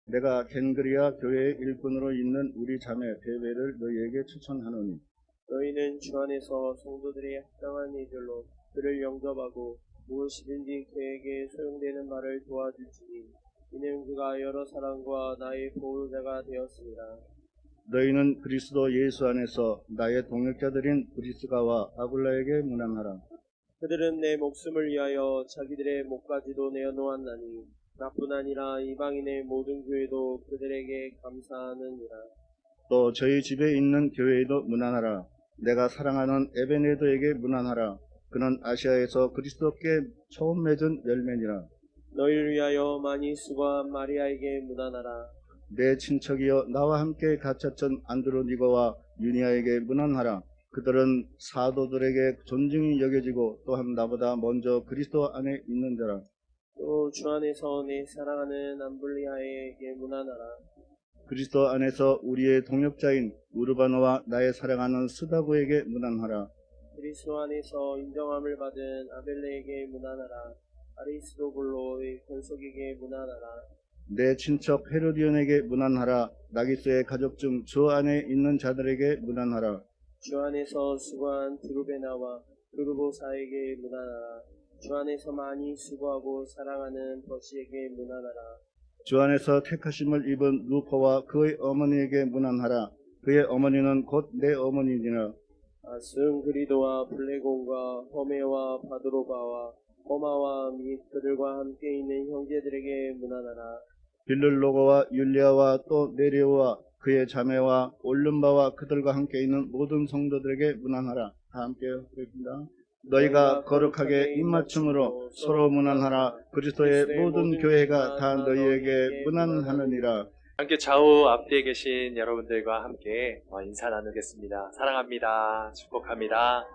내가 겐그리아 교회의 일꾼으로 있는 우리 자매 베베를 너희에게 추천하노니 너희는 주 안에서 성도들의 합당한 일들로 그를 영접하고 무엇이든지 그에게 소용되는 말을 도와줄지니 이는 그가 여러 사람과 나의 보호자가 되었습니다. 너희는 그리스도 예수 안에서 나의 동역자들인 브리스가와 아굴라에게 문안하라. 그들은 내 목숨을 위하여 자기들의 목까지도 내어놓았나니 나뿐 아니라 이방인의 모든 교회도 그들에게 감사하느니라. 또 저희 집에 있는 교회에도 문안하라. 내가 사랑하는 에베네도에게 문안하라. 그는 아시아에서 그리스도께 처음 맺은 열매니라. 너희를 위하여 많이 수고한 마리아에게 문안하라. 내 친척이여 나와 함께 갇혔던 안드로니거와 유니아에게 문안하라. 그들은 사도들에게 존중이 여겨지고 또한 나보다 먼저 그리스도 안에 있는 자라. 또 주 안에서 내 사랑하는 암블리아에게 문안하라. 그리스도 안에서 우리의 동역자인 우르바노와 나의 사랑하는 스다고에게 문안하라. 그리스도 안에서 인정함을 받은 아벨레에게 문안하라. 아리스도블로의 권속에게 문안하라. 내 친척 헤로디온에게 문안하라. 나기스의 가족 중 주 안에 있는 자들에게 문안하라. 주 안에서 수고한 드루베나와 드루보사에게 문안하라. 주 안에서 많이 수고하고 사랑하는 버시에게 문안하라. 주 안에서 택하심을 입은 루퍼와 그의 어머니에게 문안하라. 그의 어머니는 곧 내 어머니니라. 아스은그리도와 블레곤과 허메와 바드로바와 호마와 및 그들과 함께 있는 형제들에게 문안하라. 빌룰로고와 율리아와 또 네레오와 그의 자매와 올름바와 그들과 함께 있는 모든 성도들에게 문안하라. 다 함께 읽습니다. 너희가 거룩하게 입맞춤으로 서로 문안하라. 그리스도의 모든 교회가 다 너희에게 문안하느니라. 함께 좌우 앞뒤에 계신 여러분들과 함께 인사 나누겠습니다. 사랑합니다. 축복합니다.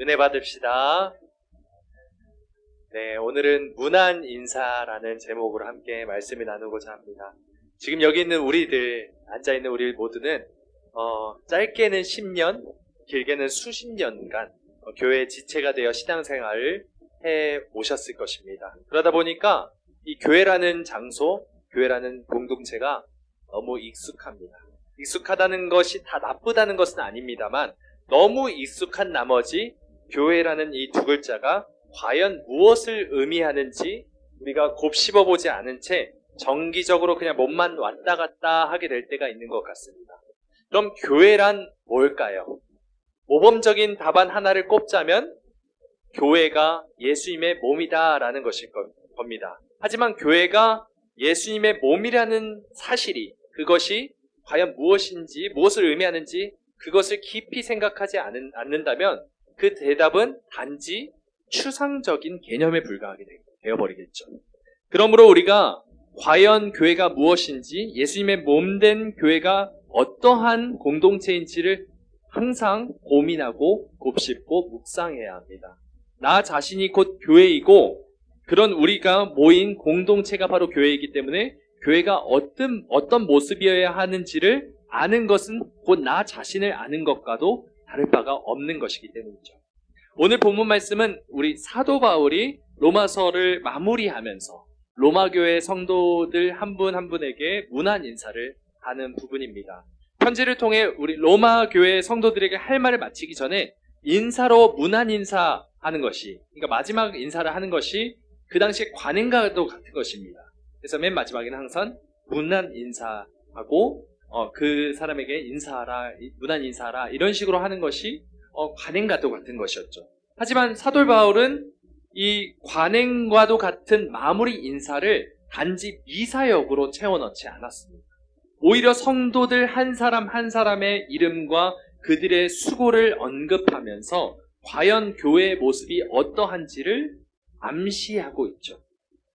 은혜 받읍시다. 네, 오늘은 문안 인사라는 제목으로 함께 말씀을 나누고자 합니다. 지금 여기 있는 우리들, 앉아있는 우리 모두는 짧게는 10년, 길게는 수십 년간 교회의 지체가 되어 신앙생활을 해 오셨을 것입니다. 그러다 보니까 이 교회라는 장소, 교회라는 공동체가 너무 익숙합니다. 익숙하다는 것이 다 나쁘다는 것은 아닙니다만 너무 익숙한 나머지 교회라는 이 두 글자가 과연 무엇을 의미하는지 우리가 곱씹어보지 않은 채 정기적으로 그냥 몸만 왔다 갔다 하게 될 때가 있는 것 같습니다. 그럼 교회란 뭘까요? 모범적인 답안 하나를 꼽자면 교회가 예수님의 몸이다라는 것일 겁니다. 하지만 교회가 예수님의 몸이라는 사실이 그것이 과연 무엇인지 무엇을 의미하는지 그것을 깊이 생각하지 않는다면 그 대답은 단지 추상적인 개념에 불과하게 되어버리겠죠. 그러므로 우리가 과연 교회가 무엇인지 예수님의 몸된 교회가 어떠한 공동체인지를 항상 고민하고 곱씹고 묵상해야 합니다. 나 자신이 곧 교회이고 그런 우리가 모인 공동체가 바로 교회이기 때문에 교회가 어떤 모습이어야 하는지를 아는 것은 곧 나 자신을 아는 것과도 다를 바가 없는 것이기 때문이죠. 오늘 본문 말씀은 우리 사도 바울이 로마서를 마무리하면서 로마 교회 성도들 한 분 한 분에게 문안 인사를 하는 부분입니다. 편지를 통해 우리 로마 교회 성도들에게 할 말을 마치기 전에 인사로 문안 인사하는 것이, 그러니까 마지막 인사를 하는 것이 그 당시에 관행과도 같은 것입니다. 그래서 맨 마지막에는 항상 문안 인사하고 그 사람에게 인사하라, 문안 인사하라 이런 식으로 하는 것이 관행과도 같은 것이었죠. 하지만 사도 바울은 이 관행과도 같은 마무리 인사를 단지 미사역으로 채워넣지 않았습니다. 오히려 성도들 한 사람 한 사람의 이름과 그들의 수고를 언급하면서 과연 교회의 모습이 어떠한지를 암시하고 있죠.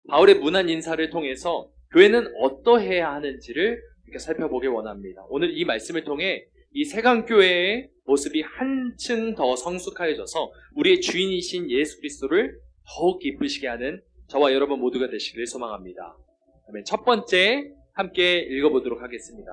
바울의 문안 인사를 통해서 교회는 어떠해야 하는지를 이렇게 살펴보길 원합니다. 오늘 이 말씀을 통해 이 세강교회의 모습이 한층 더 성숙하여져서 우리의 주인이신 예수 그리스도를 더욱 기쁘시게 하는 저와 여러분 모두가 되시기를 소망합니다. 그러면 첫 번째 함께 읽어보도록 하겠습니다.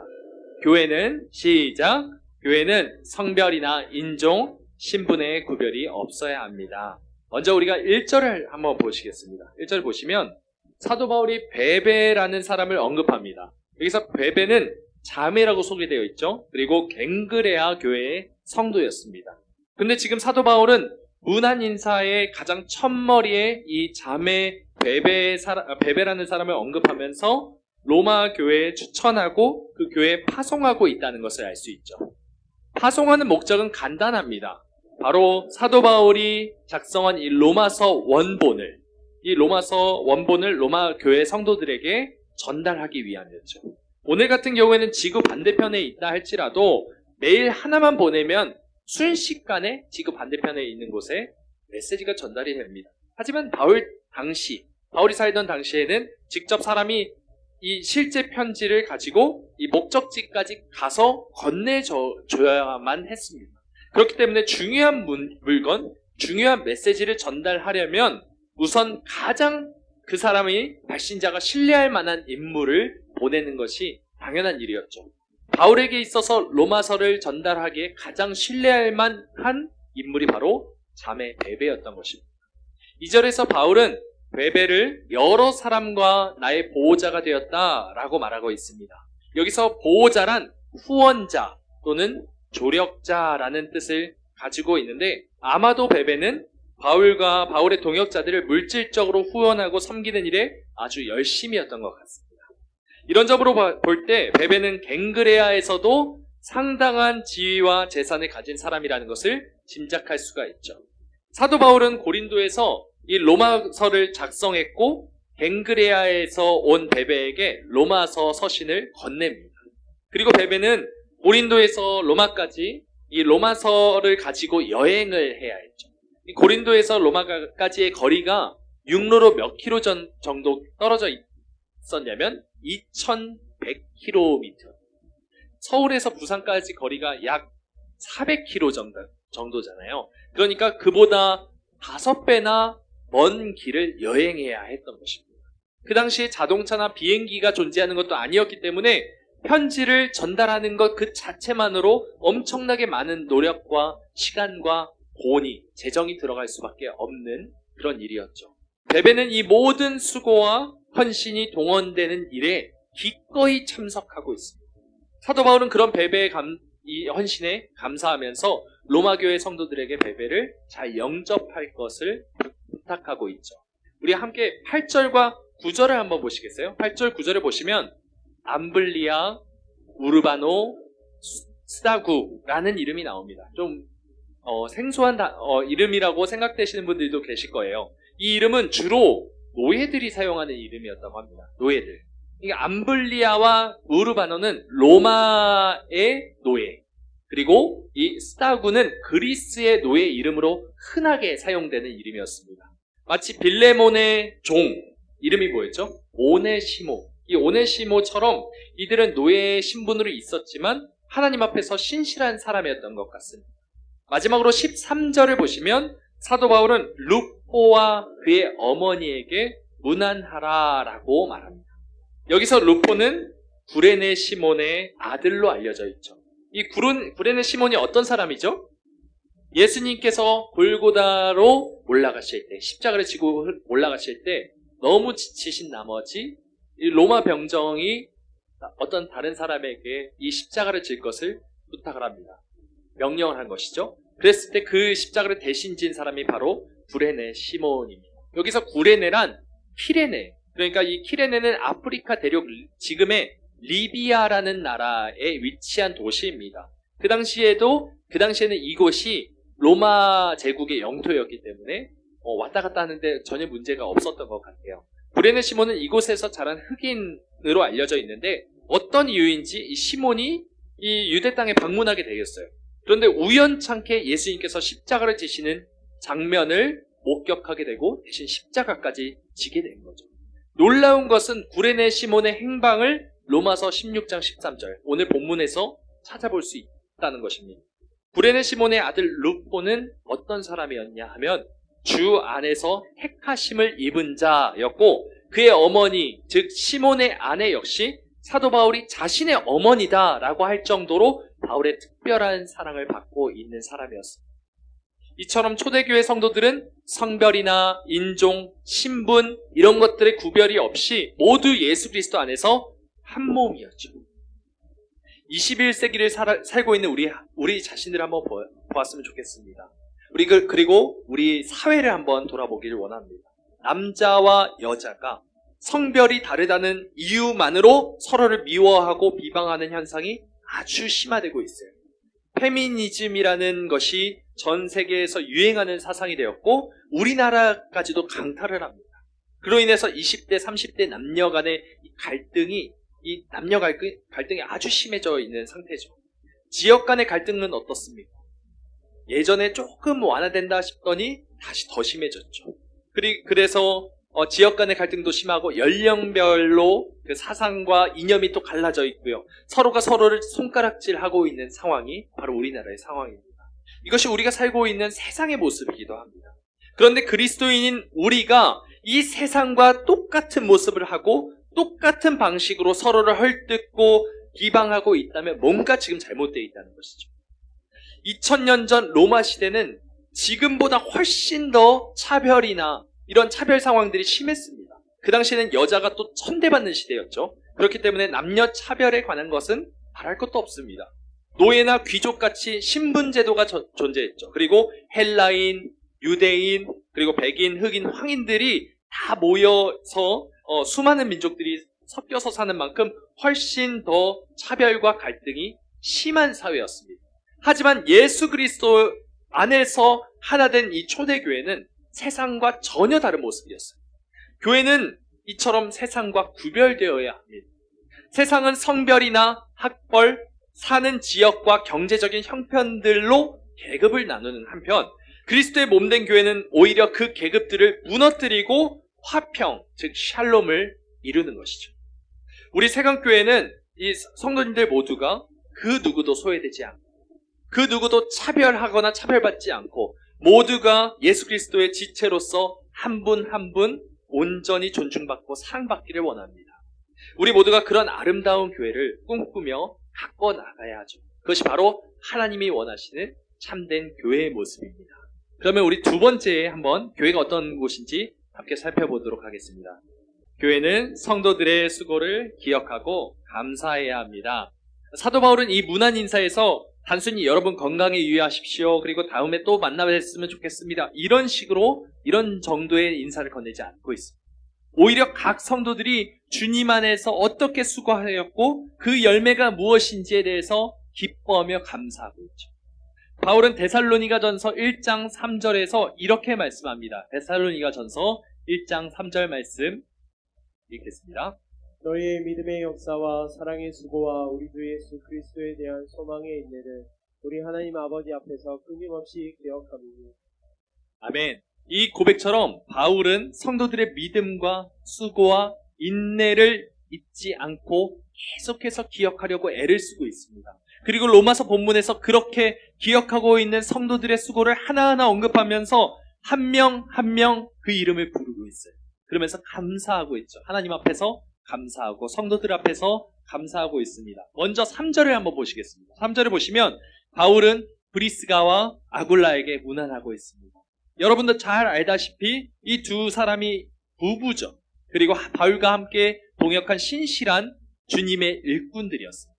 교회는 시작. 교회는 성별이나 인종, 신분의 구별이 없어야 합니다. 먼저 우리가 1절을 한번 보시겠습니다. 1절 보시면 사도 바울이 베베라는 사람을 언급합니다. 여기서 베베는 자매라고 소개되어 있죠. 그리고 갱그레아 교회의 성도였습니다. 근데 지금 사도 바울은 문안 인사의 가장 첫머리에 이 자매 베베라는 사람을 언급하면서 로마 교회에 추천하고 그 교회에 파송하고 있다는 것을 알 수 있죠. 파송하는 목적은 간단합니다. 바로 사도 바울이 작성한 이 로마서 원본을 로마 교회 성도들에게 전달하기 위함이었죠. 오늘 같은 경우에는 지구 반대편에 있다 할지라도 메일 하나만 보내면 순식간에 지구 반대편에 있는 곳에 메시지가 전달이 됩니다. 하지만 바울이 살던 당시에는 직접 사람이 이 실제 편지를 가지고 이 목적지까지 가서 건네줘야만 했습니다. 그렇기 때문에 중요한 물건, 중요한 메시지를 전달하려면 우선 가장 그 사람이 발신자가 신뢰할 만한 인물을 보내는 것이 당연한 일이었죠. 바울에게 있어서 로마서를 전달하기에 가장 신뢰할 만한 인물이 바로 자매 베베였던 것입니다. 2절에서 바울은 베베를 여러 사람과 나의 보호자가 되었다라고 말하고 있습니다. 여기서 보호자란 후원자 또는 조력자라는 뜻을 가지고 있는데 아마도 베베는 바울과 바울의 동역자들을 물질적으로 후원하고 섬기는 일에 아주 열심이었던 것 같습니다. 이런 점으로 볼 때 베베는 갱그레아에서도 상당한 지위와 재산을 가진 사람이라는 것을 짐작할 수가 있죠. 사도 바울은 고린도에서 이 로마서를 작성했고 갱그레아에서 온 베베에게 로마서 서신을 건넵니다. 그리고 베베는 고린도에서 로마까지 이 로마서를 가지고 여행을 해야 했죠. 이 고린도에서 로마까지의 거리가 육로로 몇 킬로 정도 떨어져 있었냐면 2100km. 서울에서 부산까지 거리가 약 400km 정도잖아요. 그러니까 그보다 5배나 먼 길을 여행해야 했던 것입니다. 그 당시에 자동차나 비행기가 존재하는 것도 아니었기 때문에 편지를 전달하는 것 그 자체만으로 엄청나게 많은 노력과 시간과 돈이, 재정이 들어갈 수밖에 없는 그런 일이었죠. 베베는 이 모든 수고와 헌신이 동원되는 일에 기꺼이 참석하고 있습니다. 사도 바울은 그런 베베의 이 헌신에 감사하면서 로마교회 성도들에게 베베를 잘 영접할 것을 부탁하고 있죠. 우리 함께 8절과 9절을 한번 보시겠어요? 8절, 9절을 보시면 암블리아, 우르바노, 스다구라는 이름이 나옵니다. 좀 생소한 이름이라고 생각되시는 분들도 계실 거예요. 이 이름은 주로 노예들이 사용하는 이름이었다고 합니다. 노예들. 이게 암블리아와 우르바노는 로마의 노예, 그리고 이 스다구는 그리스의 노예 이름으로 흔하게 사용되는 이름이었습니다. 마치 빌레몬의 종, 이름이 뭐였죠? 오네시모. 이 오네시모처럼 이들은 노예의 신분으로 있었지만 하나님 앞에서 신실한 사람이었던 것 같습니다. 마지막으로 13절을 보시면 사도 바울은 루포와 그의 어머니에게 문안하라라고 말합니다. 여기서 루포는 구레네 시몬의 아들로 알려져 있죠. 이 구레네 시몬이 어떤 사람이죠? 예수님께서 골고다로 올라가실 때, 십자가를 지고 올라가실 때 너무 지치신 나머지 이 로마 병정이 어떤 다른 사람에게 이 십자가를 질 것을 부탁을 합니다. 명령을 한 것이죠. 그랬을 때 그 십자가를 대신 진 사람이 바로 구레네 시몬입니다. 여기서 구레네란 키레네, 그러니까 이 키레네는 아프리카 대륙 지금의 리비아라는 나라에 위치한 도시입니다. 그 당시에는 이곳이 로마 제국의 영토였기 때문에 왔다 갔다 하는데 전혀 문제가 없었던 것 같아요. 구레네 시몬은 이곳에서 자란 흑인으로 알려져 있는데 어떤 이유인지 이 시몬이 이 유대 땅에 방문하게 되겠어요. 그런데 우연찮게 예수님께서 십자가를 지시는 장면을 목격하게 되고 대신 십자가까지 지게 된 거죠. 놀라운 것은 구레네 시몬의 행방을 로마서 16장 13절 오늘 본문에서 찾아볼 수 있다는 것입니다. 구레네 시몬의 아들 루포는 어떤 사람이었냐 하면 주 안에서 택하심을 입은 자였고 그의 어머니 즉 시몬의 아내 역시 사도 바울이 자신의 어머니다라고 할 정도로 바울의 특별한 사랑을 받고 있는 사람이었습니다. 이처럼 초대교회 성도들은 성별이나 인종, 신분 이런 것들의 구별이 없이 모두 예수 그리스도 안에서 한 몸이었죠. 21세기를 살고 있는 우리 자신을 한번 보았으면 좋겠습니다. 그리고 우리 사회를 한번 돌아보기를 원합니다. 남자와 여자가 성별이 다르다는 이유만으로 서로를 미워하고 비방하는 현상이 아주 심화되고 있어요. 페미니즘이라는 것이 전 세계에서 유행하는 사상이 되었고 우리나라까지도 강타를 합니다. 그로 인해서 20대, 30대 남녀 간의 이 남녀 갈등이 아주 심해져 있는 상태죠. 지역 간의 갈등은 어떻습니까? 예전에 조금 완화된다 싶더니 다시 더 심해졌죠. 그래서 지역 간의 갈등도 심하고 연령별로 그 사상과 이념이 또 갈라져 있고요. 서로가 서로를 손가락질하고 있는 상황이 바로 우리나라의 상황입니다. 이것이 우리가 살고 있는 세상의 모습이기도 합니다. 그런데 그리스도인인 우리가 이 세상과 똑같은 모습을 하고 똑같은 방식으로 서로를 헐뜯고 비방하고 있다면 뭔가 지금 잘못되어 있다는 것이죠. 2000년 전 로마 시대는 지금보다 훨씬 더 차별이나 이런 차별 상황들이 심했습니다. 그 당시에는 여자가 또 천대받는 시대였죠. 그렇기 때문에 남녀 차별에 관한 것은 말할 것도 없습니다. 노예나 귀족같이 신분제도가 존재했죠. 그리고 헬라인, 유대인, 그리고 백인, 흑인, 황인들이 다 모여서 수많은 민족들이 섞여서 사는 만큼 훨씬 더 차별과 갈등이 심한 사회였습니다. 하지만 예수 그리스도 안에서 하나 된 이 초대교회는 세상과 전혀 다른 모습이었어요. 교회는 이처럼 세상과 구별되어야 합니다. 세상은 성별이나 학벌, 사는 지역과 경제적인 형편들로 계급을 나누는 한편 그리스도의 몸된 교회는 오히려 그 계급들을 무너뜨리고 화평, 즉 샬롬을 이루는 것이죠. 우리 세강교회는 이 성도님들 모두가 그 누구도 소외되지 않고 그 누구도 차별하거나 차별받지 않고 모두가 예수 그리스도의 지체로서 한 분 한 분 온전히 존중받고 사랑받기를 원합니다. 우리 모두가 그런 아름다운 교회를 꿈꾸며 갖고 나가야 하죠. 그것이 바로 하나님이 원하시는 참된 교회의 모습입니다. 그러면 우리 두 번째에 한번 교회가 어떤 곳인지 함께 살펴보도록 하겠습니다. 교회는 성도들의 수고를 기억하고 감사해야 합니다. 사도 바울은 이 문안 인사에서 단순히 여러분 건강에 유의하십시오. 그리고 다음에 또 만나뵀으면 좋겠습니다. 이런 정도의 인사를 건네지 않고 있습니다. 오히려 각 성도들이 주님 안에서 어떻게 수고하였고 그 열매가 무엇인지에 대해서 기뻐하며 감사하고 있죠. 바울은 데살로니가전서 1장 3절에서 이렇게 말씀합니다. 데살로니가전서 1장 3절 말씀 읽겠습니다. 너희의 믿음의 역사와 사랑의 수고와 우리 주 예수 그리스도에 대한 소망의 인내를 우리 하나님 아버지 앞에서 끊임없이 기억하오니. 아멘. 이 고백처럼 바울은 성도들의 믿음과 수고와 인내를 잊지 않고 계속해서 기억하려고 애를 쓰고 있습니다. 그리고 로마서 본문에서 그렇게 기억하고 있는 성도들의 수고를 하나하나 언급하면서 한 명 한 명 그 이름을 부르고 있어요. 그러면서 감사하고 있죠. 하나님 앞에서 감사하고 성도들 앞에서 감사하고 있습니다. 먼저 3절을 한번 보시겠습니다. 3절을 보시면 바울은 브리스가와 아굴라에게 문안하고 있습니다. 여러분도 잘 알다시피 이 두 사람이 부부죠. 그리고 바울과 함께 동역한 신실한 주님의 일꾼들이었어요.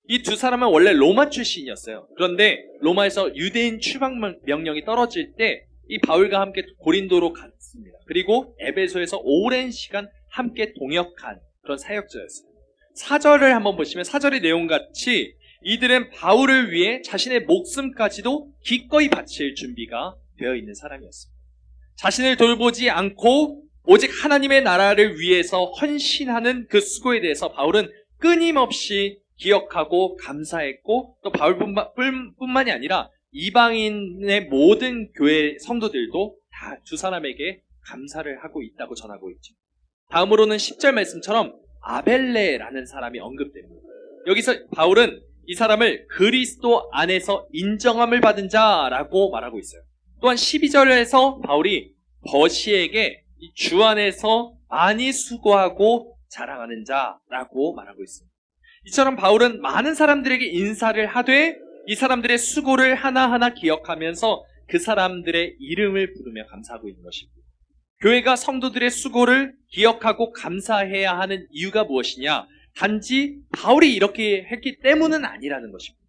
이 두 사람은 원래 로마 출신이었어요. 그런데 로마에서 유대인 추방 명령이 떨어질 때 이 바울과 함께 고린도로 갔습니다. 그리고 에베소에서 오랜 시간 함께 동역한 그런 사역자였어요. 4절을 한번 보시면 4절의 내용같이 이들은 바울을 위해 자신의 목숨까지도 기꺼이 바칠 준비가 되어 있는 사람이었습니다. 자신을 돌보지 않고 오직 하나님의 나라를 위해서 헌신하는 그 수고에 대해서 바울은 끊임없이 기억하고 감사했고 또 바울뿐만이 아니라 이방인의 모든 교회 성도들도 다 두 사람에게 감사를 하고 있다고 전하고 있죠. 다음으로는 10절 말씀처럼 아벨레라는 사람이 언급됩니다. 여기서 바울은 이 사람을 그리스도 안에서 인정함을 받은 자라고 말하고 있어요. 또한 12절에서 바울이 버시에게 주 안에서 많이 수고하고 자랑하는 자라고 말하고 있습니다. 이처럼 바울은 많은 사람들에게 인사를 하되 이 사람들의 수고를 하나하나 기억하면서 그 사람들의 이름을 부르며 감사하고 있는 것입니다. 교회가 성도들의 수고를 기억하고 감사해야 하는 이유가 무엇이냐? 단지 바울이 이렇게 했기 때문은 아니라는 것입니다.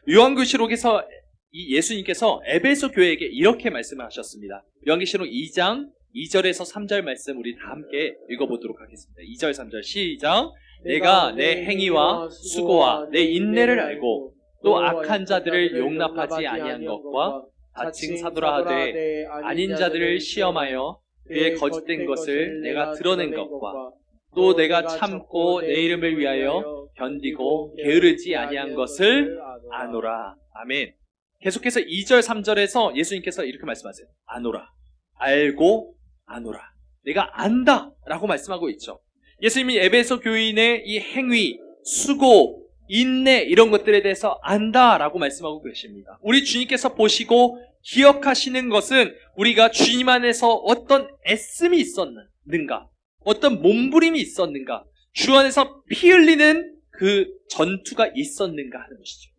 요한계시록에서 이 예수님께서 에베소 교회에게 이렇게 말씀을 하셨습니다. 요한계시록 2장 2절에서 3절 말씀 우리 다 함께 읽어보도록 하겠습니다. 2절 3절 시작. 내가 내 행위와 수고와 내 인내를 알고 또 악한 자들을 용납하지 아니한 것과 자칭 사도라 하되 아닌 자들을 시험하여 그의 거짓된 것을 내가 드러낸 것과 또 내가 참고 내 이름을 위하여 견디고 게으르지 아니한 것을 아노라. 아멘. 계속해서 2절 3절에서 예수님께서 이렇게 말씀하세요. 아노라. 알고 아노라. 내가 안다 라고 말씀하고 있죠. 예수님이 에베소 교인의 이 행위, 수고, 인내 이런 것들에 대해서 안다라고 말씀하고 계십니다. 우리 주님께서 보시고 기억하시는 것은 우리가 주님 안에서 어떤 애씀이 있었는가, 어떤 몸부림이 있었는가, 주 안에서 피 흘리는 그 전투가 있었는가 하는 것이죠.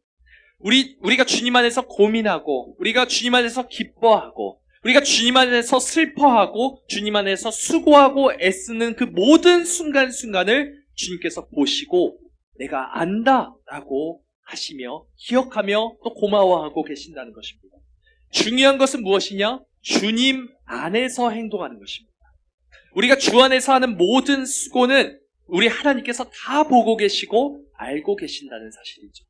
우리가 주님 안에서 고민하고, 우리가 주님 안에서 기뻐하고, 우리가 주님 안에서 슬퍼하고, 주님 안에서 수고하고 애쓰는 그 모든 순간순간을 주님께서 보시고 내가 안다라고 하시며 기억하며 또 고마워하고 계신다는 것입니다. 중요한 것은 무엇이냐? 주님 안에서 행동하는 것입니다. 우리가 주 안에서 하는 모든 수고는 우리 하나님께서 다 보고 계시고 알고 계신다는 사실이죠.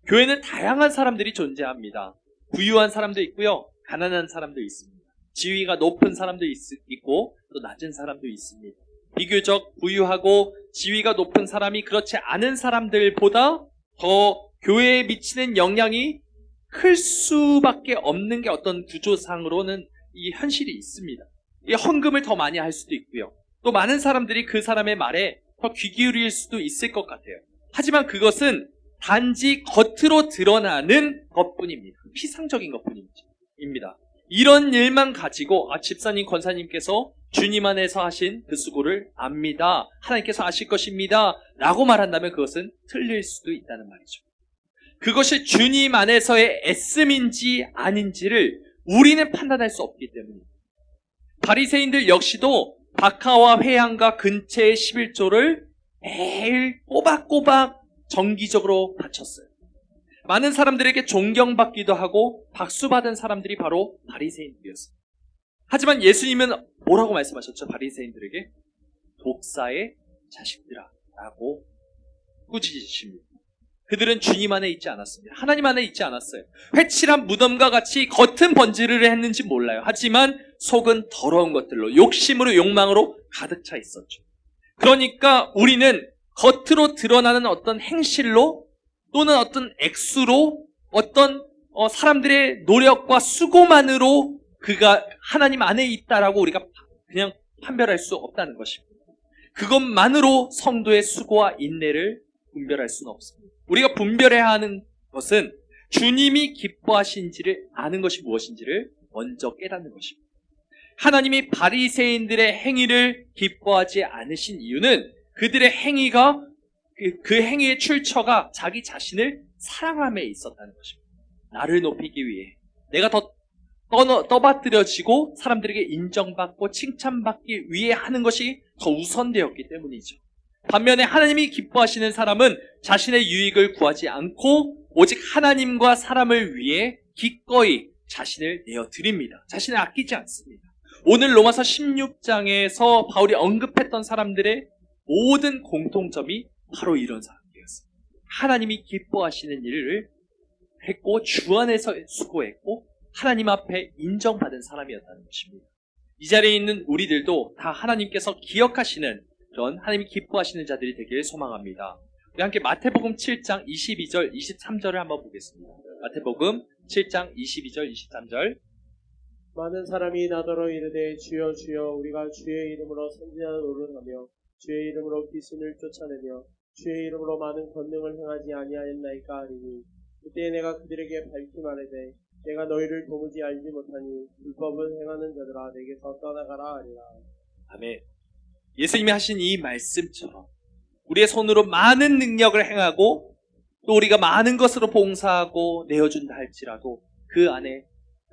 교회는 다양한 사람들이 존재합니다. 부유한 사람도 있고요, 가난한 사람도 있습니다. 지위가 높은 사람도 있고 또 낮은 사람도 있습니다. 비교적 부유하고 지위가 높은 사람이 그렇지 않은 사람들보다 더 교회에 미치는 영향이 클 수밖에 없는 게 어떤 구조상으로는 이 현실이 있습니다. 이 헌금을 더 많이 할 수도 있고요, 또 많은 사람들이 그 사람의 말에 더 귀 기울일 수도 있을 것 같아요. 하지만 그것은 단지 겉으로 드러나는 것뿐입니다. 피상적인 것뿐입니다. 이런 일만 가지고 집사님, 권사님께서 주님 안에서 하신 그 수고를 압니다, 하나님께서 아실 것입니다 라고 말한다면 그것은 틀릴 수도 있다는 말이죠. 그것이 주님 안에서의 애씀인지 아닌지를 우리는 판단할 수 없기 때문입니다. 바리새인들 역시도 박하와 회향과 근체의 11조를 매일 꼬박꼬박 정기적으로 바쳤어요. 많은 사람들에게 존경받기도 하고 박수받은 사람들이 바로 바리새인들이었어요. 하지만 예수님은 뭐라고 말씀하셨죠? 바리새인들에게 독사의 자식들아 라고 꾸짖으십니다. 그들은 주님 안에 있지 않았습니다. 하나님 안에 있지 않았어요. 회칠한 무덤과 같이 겉은 번지르르 했는지 몰라요. 하지만 속은 더러운 것들로, 욕심으로, 욕망으로 가득 차 있었죠. 그러니까 우리는 겉으로 드러나는 어떤 행실로 또는 어떤 액수로, 어떤 사람들의 노력과 수고만으로 그가 하나님 안에 있다라고 우리가 그냥 판별할 수 없다는 것입니다. 그것만으로 성도의 수고와 인내를 분별할 수는 없습니다. 우리가 분별해야 하는 것은 주님이 기뻐하신지를 아는 것이 무엇인지를 먼저 깨닫는 것입니다. 하나님이 바리새인들의 행위를 기뻐하지 않으신 이유는 그들의 행위가 그 행위의 출처가 자기 자신을 사랑함에 있었다는 것입니다. 나를 높이기 위해, 내가 더 떠받들여지고 사람들에게 인정받고 칭찬받기 위해 하는 것이 더 우선되었기 때문이죠. 반면에 하나님이 기뻐하시는 사람은 자신의 유익을 구하지 않고 오직 하나님과 사람을 위해 기꺼이 자신을 내어드립니다. 자신을 아끼지 않습니다. 오늘 로마서 16장에서 바울이 언급했던 사람들의 모든 공통점이 바로 이런 사람들이었습니다. 하나님이 기뻐하시는 일을 했고 주 안에서 수고했고 하나님 앞에 인정받은 사람이었다는 것입니다. 이 자리에 있는 우리들도 다 하나님께서 기억하시는 그런 하나님이 기뻐하시는 자들이 되길 소망합니다. 우리 함께 마태복음 7장 22절 23절을 한번 보겠습니다. 마태복음 7장 22절 23절. 많은 사람이 나더러 이르되 주여 주여 우리가 주의 이름으로 선지자 노릇하며 주의 이름으로 귀신을 쫓아내며 주의 이름으로 많은 권능을 행하지 아니하였나이까 하리니 그때 내가 그들에게 밝히 말하되 내가 너희를 도무지 알지 못하니 불법을 행하는 자들아 내게서 떠나가라 하리라. 아멘. 예수님이 하신 이 말씀처럼 우리의 손으로 많은 능력을 행하고 또 우리가 많은 것으로 봉사하고 내어준다 할지라도 그 안에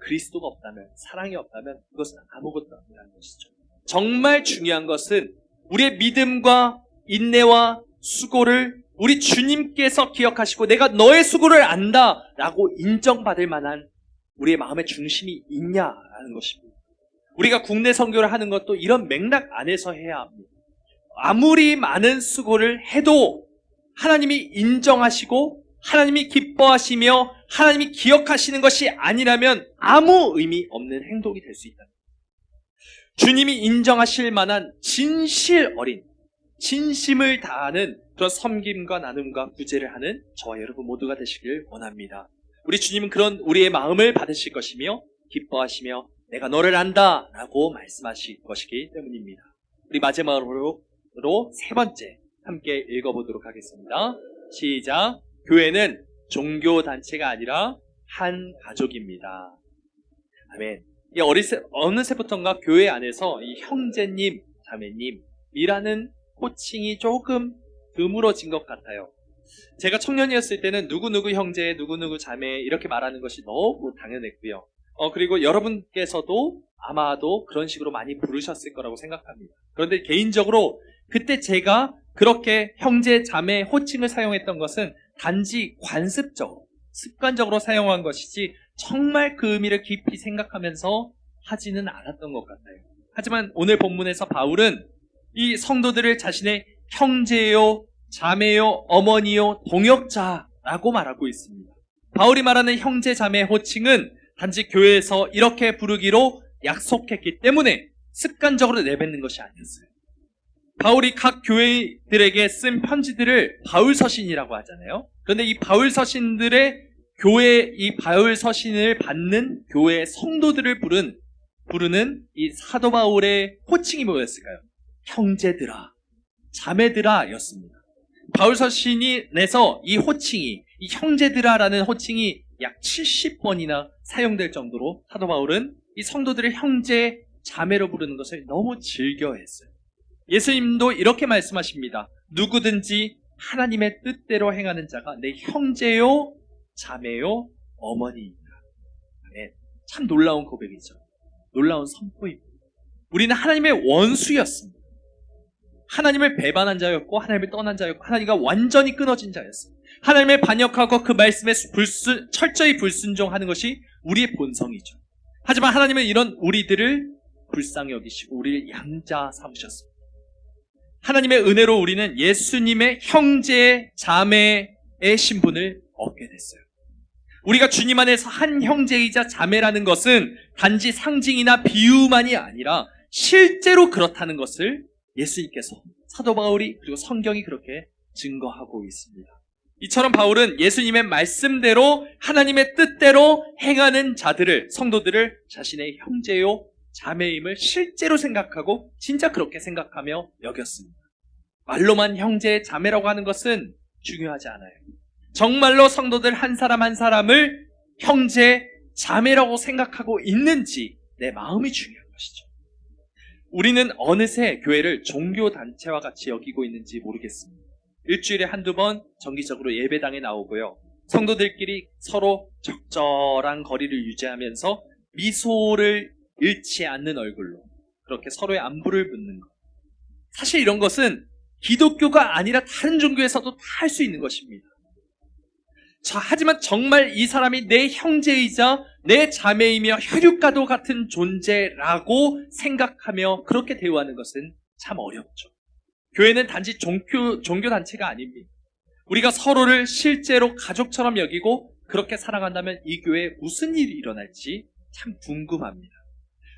그리스도가 없다면, 사랑이 없다면 그것은 아무것도 아니라는 것이죠. 정말 중요한 것은 우리의 믿음과 인내와 수고를 우리 주님께서 기억하시고 내가 너의 수고를 안다 라고 인정받을 만한 우리의 마음의 중심이 있냐라는 것입니다. 우리가 국내 선교를 하는 것도 이런 맥락 안에서 해야 합니다. 아무리 많은 수고를 해도 하나님이 인정하시고 하나님이 기뻐하시며 하나님이 기억하시는 것이 아니라면 아무 의미 없는 행동이 될 수 있다. 주님이 인정하실 만한 진실 어린, 진심을 다하는 그런 섬김과 나눔과 구제를 하는 저와 여러분 모두가 되시길 원합니다. 우리 주님은 그런 우리의 마음을 받으실 것이며 기뻐하시며 내가 너를 안다 라고 말씀하실 것이기 때문입니다. 우리 마지막으로 세 번째 함께 읽어보도록 하겠습니다. 시작. 교회는 종교단체가 아니라 한 가족입니다. 아멘. 이 어느새부턴가 교회 안에서 이 형제님, 자매님이라는 호칭이 조금 드물어진 것 같아요. 제가 청년이었을 때는 누구누구 형제, 누구누구 자매 이렇게 말하는 것이 너무 당연했고요. 그리고 여러분께서도 아마도 그런 식으로 많이 부르셨을 거라고 생각합니다. 그런데 개인적으로 그때 제가 그렇게 형제, 자매 호칭을 사용했던 것은 단지 관습적으로, 습관적으로 사용한 것이지 정말 그 의미를 깊이 생각하면서 하지는 않았던 것 같아요. 하지만 오늘 본문에서 바울은 이 성도들을 자신의 형제요, 자매요, 어머니요, 동역자라고 말하고 있습니다. 바울이 말하는 형제, 자매 호칭은 단지 교회에서 이렇게 부르기로 약속했기 때문에 습관적으로 내뱉는 것이 아니었어요. 바울이 각 교회들에게 쓴 편지들을 바울서신이라고 하잖아요. 그런데 이 바울서신들의 이 바울서신을 받는 교회 성도들을 부르는 이 사도 바울의 호칭이 뭐였을까요? 형제들아, 자매들아 였습니다. 바울서신이 내서 이 형제들아라는 호칭이 약 70번이나 사용될 정도로 사도 바울은 이 성도들을 형제, 자매로 부르는 것을 너무 즐겨했어요. 예수님도 이렇게 말씀하십니다. 누구든지 하나님의 뜻대로 행하는 자가 내 형제요, 자매요, 어머니입니다. 네, 참 놀라운 고백이죠. 놀라운 선포입니다. 우리는 하나님의 원수였습니다. 하나님을 배반한 자였고 하나님을 떠난 자였고 하나님과 완전히 끊어진 자였습니다. 하나님을 반역하고 그 말씀에 철저히 불순종하는 것이 우리의 본성이죠. 하지만 하나님은 이런 우리들을 불쌍히 여기시고 우리를 양자 삼으셨습니다. 하나님의 은혜로 우리는 예수님의 형제, 자매의 신분을 얻게 됐어요. 우리가 주님 안에서 한 형제이자 자매라는 것은 단지 상징이나 비유만이 아니라 실제로 그렇다는 것을 예수님께서, 사도 바울이, 그리고 성경이 그렇게 증거하고 있습니다. 이처럼 바울은 예수님의 말씀대로 하나님의 뜻대로 행하는 자들을, 성도들을 자신의 형제요, 자매임을 실제로 생각하고 진짜 그렇게 생각하며 여겼습니다. 말로만 형제, 자매라고 하는 것은 중요하지 않아요. 정말로 성도들 한 사람 한 사람을 형제, 자매라고 생각하고 있는지 내 마음이 중요한 것이죠. 우리는 어느새 교회를 종교단체와 같이 여기고 있는지 모르겠습니다. 일주일에 한두 번 정기적으로 예배당에 나오고요. 성도들끼리 서로 적절한 거리를 유지하면서 미소를 잃지 않는 얼굴로 그렇게 서로의 안부를 묻는 것. 사실 이런 것은 기독교가 아니라 다른 종교에서도 다 할 수 있는 것입니다. 하지만 정말 이 사람이 내 형제이자 내 자매이며 혈육과도 같은 존재라고 생각하며 그렇게 대우하는 것은 참 어렵죠. 교회는 단지 종교단체가 아닙니다. 우리가 서로를 실제로 가족처럼 여기고 그렇게 사랑한다면 이 교회에 무슨 일이 일어날지 참 궁금합니다.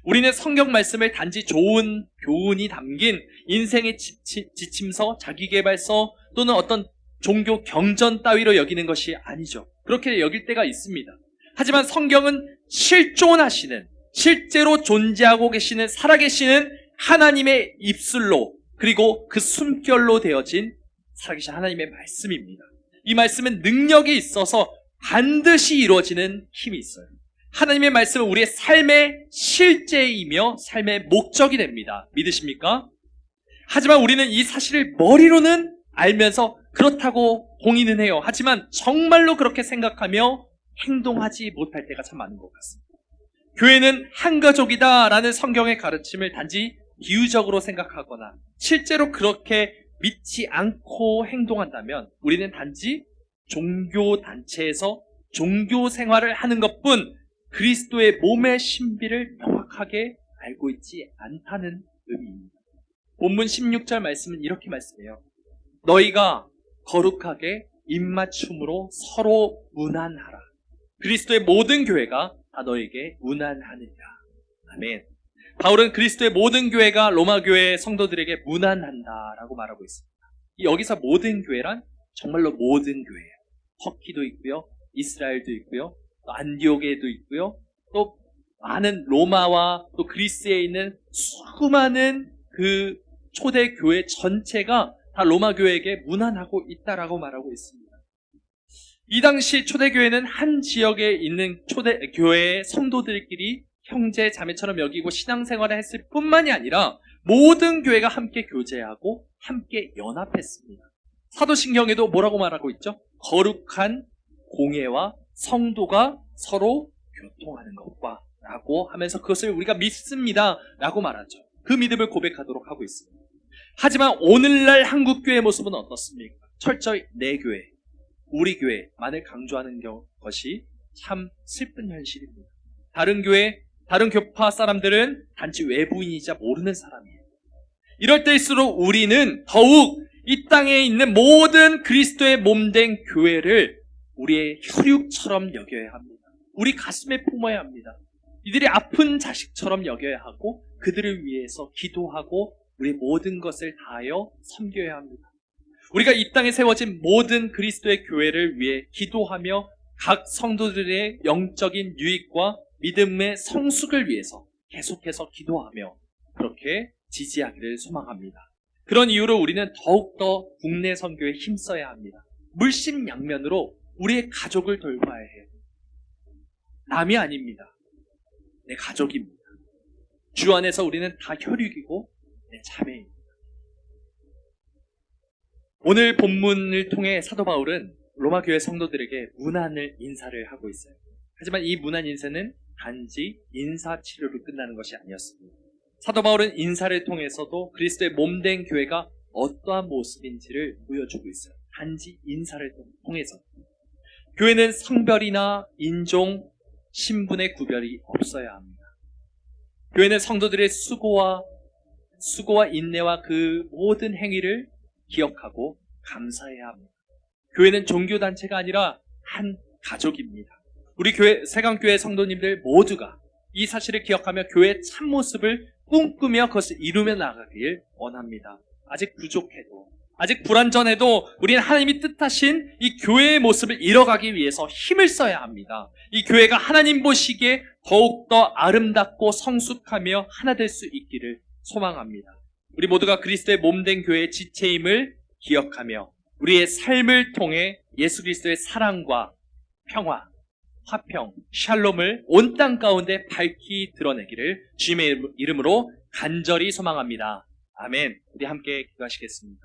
우리는 성경 말씀을 단지 좋은 교훈이 담긴 인생의 지침서, 자기계발서 또는 어떤 종교 경전 따위로 여기는 것이 아니죠. 그렇게 여길 때가 있습니다. 하지만 성경은 실존하시는, 실제로 존재하고 계시는, 살아계시는 하나님의 입술로, 그리고 그 숨결로 되어진 살아계신 하나님의 말씀입니다. 이 말씀은 능력이 있어서 반드시 이루어지는 힘이 있어요. 하나님의 말씀은 우리의 삶의 실제이며 삶의 목적이 됩니다. 믿으십니까? 하지만 우리는 이 사실을 머리로는 알면서 그렇다고 공인은 해요. 하지만 정말로 그렇게 생각하며 행동하지 못할 때가 참 많은 것 같습니다. 교회는 한 가족이다 라는 성경의 가르침을 단지 비유적으로 생각하거나 실제로 그렇게 믿지 않고 행동한다면 우리는 단지 종교단체에서 종교 생활을 하는 것뿐 그리스도의 몸의 신비를 명확하게 알고 있지 않다는 의미입니다. 본문 16절 말씀은 이렇게 말씀해요. 너희가 거룩하게 입맞춤으로 서로 문안하라. 그리스도의 모든 교회가 다 너에게 문안하느니라. 아멘. 바울은 그리스도의 모든 교회가 로마 교회 성도들에게 문안한다라고 말하고 있습니다. 여기서 모든 교회란 정말로 모든 교회예요. 터키도 있고요, 이스라엘도 있고요, 또 안디옥에도 있고요, 또 많은 로마와 또 그리스에 있는 수많은 그 초대 교회 전체가 다 로마 교회에게 문안하고 있다라고 말하고 있습니다. 이 당시 초대교회는 한 지역에 있는 초대교회의 성도들끼리 형제 자매처럼 여기고 신앙생활을 했을 뿐만이 아니라 모든 교회가 함께 교제하고 함께 연합했습니다. 사도신경에도 뭐라고 말하고 있죠? 거룩한 공예와 성도가 서로 교통하는 것과 라고 하면서 그것을 우리가 믿습니다 라고 말하죠. 그 믿음을 고백하도록 하고 있습니다. 하지만 오늘날 한국교회의 모습은 어떻습니까? 철저히 내 교회, 우리 교회만을 강조하는 것이 참 슬픈 현실입니다. 다른 교회, 다른 교파 사람들은 단지 외부인이자 모르는 사람이에요. 이럴 때일수록 우리는 더욱 이 땅에 있는 모든 그리스도의 몸된 교회를 우리의 혈육처럼 여겨야 합니다. 우리 가슴에 품어야 합니다. 이들이 아픈 자식처럼 여겨야 하고 그들을 위해서 기도하고 우리 모든 것을 다하여 섬겨야 합니다. 우리가 이 땅에 세워진 모든 그리스도의 교회를 위해 기도하며 각 성도들의 영적인 유익과 믿음의 성숙을 위해서 계속해서 기도하며 그렇게 지지하기를 소망합니다. 그런 이유로 우리는 더욱더 국내 선교에 힘써야 합니다. 물심양면으로 우리의 가족을 돌봐야 해요. 남이 아닙니다. 내 가족입니다. 주 안에서 우리는 다 혈육이고 내 자매입니다. 오늘 본문을 통해 사도 바울은 로마 교회 성도들에게 문안을 인사를 하고 있어요. 하지만 이 문안 인사는 단지 인사치료로 끝나는 것이 아니었습니다. 사도 바울은 인사를 통해서도 그리스도의 몸된 교회가 어떠한 모습인지를 보여주고 있어요. 단지 인사를 통해서. 교회는 성별이나 인종, 신분의 구별이 없어야 합니다. 교회는 성도들의 수고와 인내와 그 모든 행위를 기억하고 감사해야 합니다. 교회는 종교단체가 아니라 한 가족입니다. 우리 교회, 세강교회 성도님들 모두가 이 사실을 기억하며 교회의 참모습을 꿈꾸며 그것을 이루며 나가길 원합니다. 아직 부족해도, 아직 불완전해도 우리는 하나님이 뜻하신 이 교회의 모습을 이뤄가기 위해서 힘을 써야 합니다. 이 교회가 하나님 보시기에 더욱더 아름답고 성숙하며 하나 될 수 있기를 소망합니다. 우리 모두가 그리스도의 몸된 교회의 지체임을 기억하며 우리의 삶을 통해 예수 그리스도의 사랑과 평화, 화평, 샬롬을 온 땅 가운데 밝히 드러내기를 주님의 이름으로 간절히 소망합니다. 아멘. 우리 함께 기도하시겠습니다.